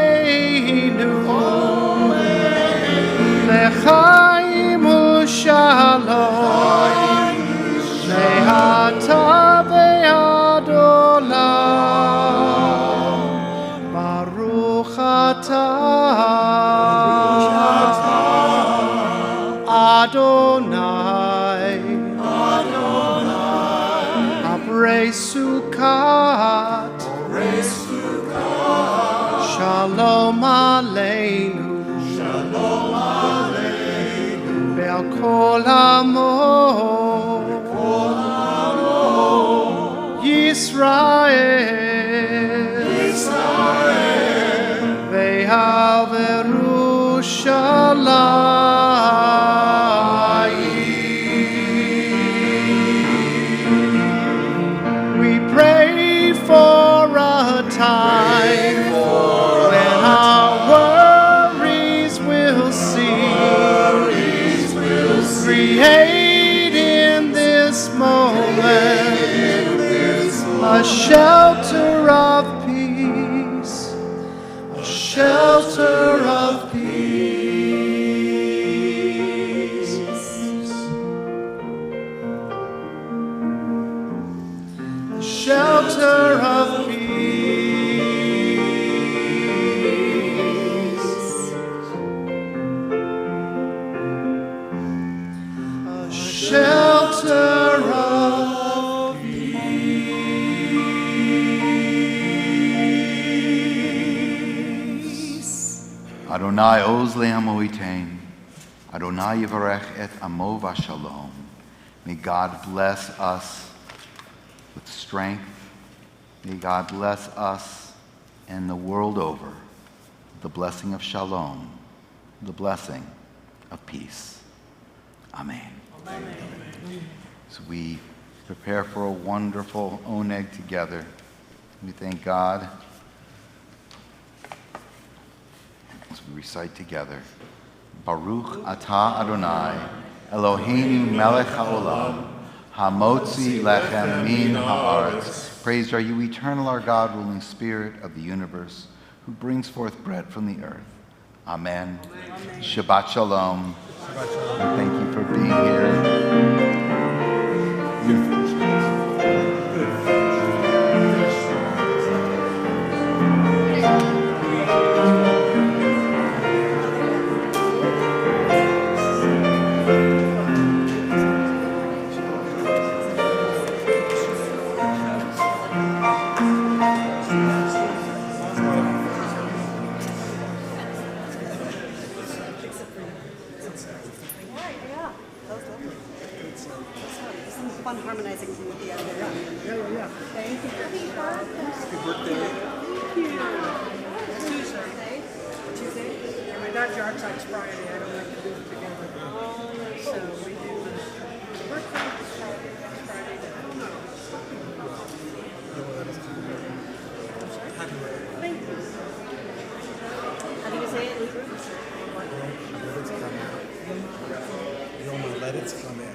Lechaim Ushalom, Le'ata ve'adolam, Baruch atah Adonai, Habrei Sukkot, Shalom Aleinu, Be'al kol amo, Yisrael, Ve'haveru Shalayim. We pray for a time when our worries will cease. Create in this moment a shelter of peace, a shelter of peace, a shelter of peace, a shelter of Adonai oz le'amo yitain. Adonai yivarech et amo v'shalom. May God bless us with strength. May God bless us and the world over. The blessing of shalom. The blessing of peace. Amen. So we prepare for a wonderful oneg together. We thank God as we recite together. Baruch atah Adonai, Eloheinu melech haolam, hamotzi lechem min haaretz. Praised are you, eternal, our God, ruling spirit of the universe, who brings forth bread from the earth. Amen. Shabbat shalom. Thank you for being here. Fun harmonizing with the other. Yeah. Thank you. Happy birthday. Thank you. Tuesday? Yeah, my dad's yard site's Friday. I don't like to do it together. So we do birthday Friday. I don't know. Thank you. How do you say it in Hebrew? Let it come in.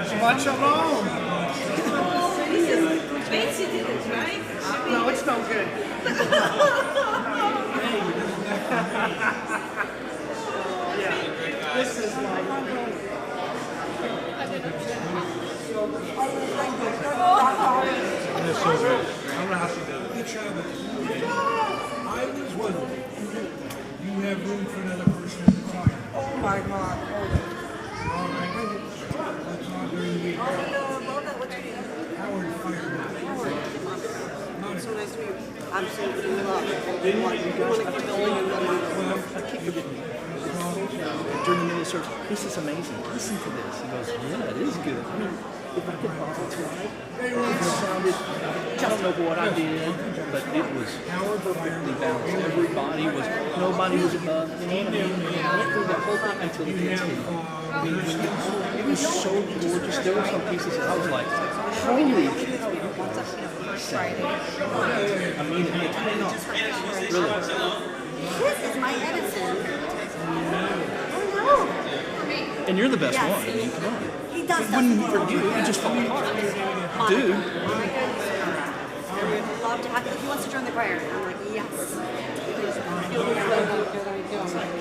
Shabbat shalom. Fancy did it, right? No, it's no good. Yeah, this is like. So That's so good. I don't know how she does it. Good Shabbat. I was wondering, you have room for another person in the choir? Oh my God. All right. Let's not during the week. Howard Fireman. So nice to meet you. I'm so in love. You want to keep building and building. Well, I keep forgetting. During the middle service, this is amazing. Listen to this. He goes, yeah, it is good. I mean, if I could bottle tonight, it sounded, I don't know what I did, but it was perfectly balanced. Everybody was, nobody was above, you know what I mean? I went through the whole thing until the kids came. I mean, it was so gorgeous. There were some pieces that I was like, holy cow. Friday. I mean, it's paying off. Really. This is my Edison. And you're the best one. I mean, come on. He does. For you, it just fall apart. Dude. I would love to have. He wants to join the choir. I'm like, yes.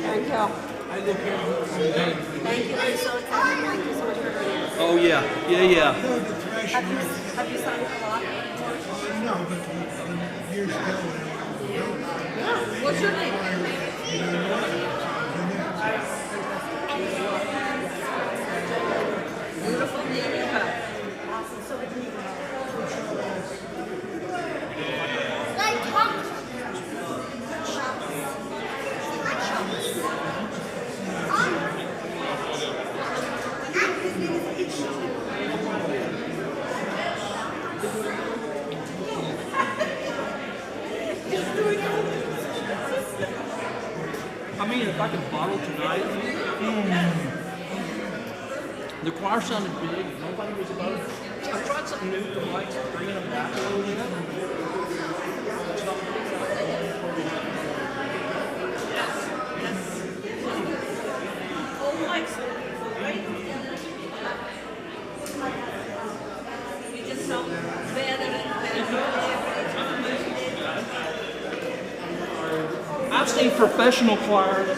Thank you. Thank you. I'm so excited. Thank you so much for joining us. Oh yeah, yeah. Have you sung a lot? No, but years ago. What's your name? Beautiful name you have. Awesome. So we can I mean, if I could bottle tonight, the choir sounded big. Nobody was above it. I tried something new for Mike, bringing them back a little bit. I've seen professional choirs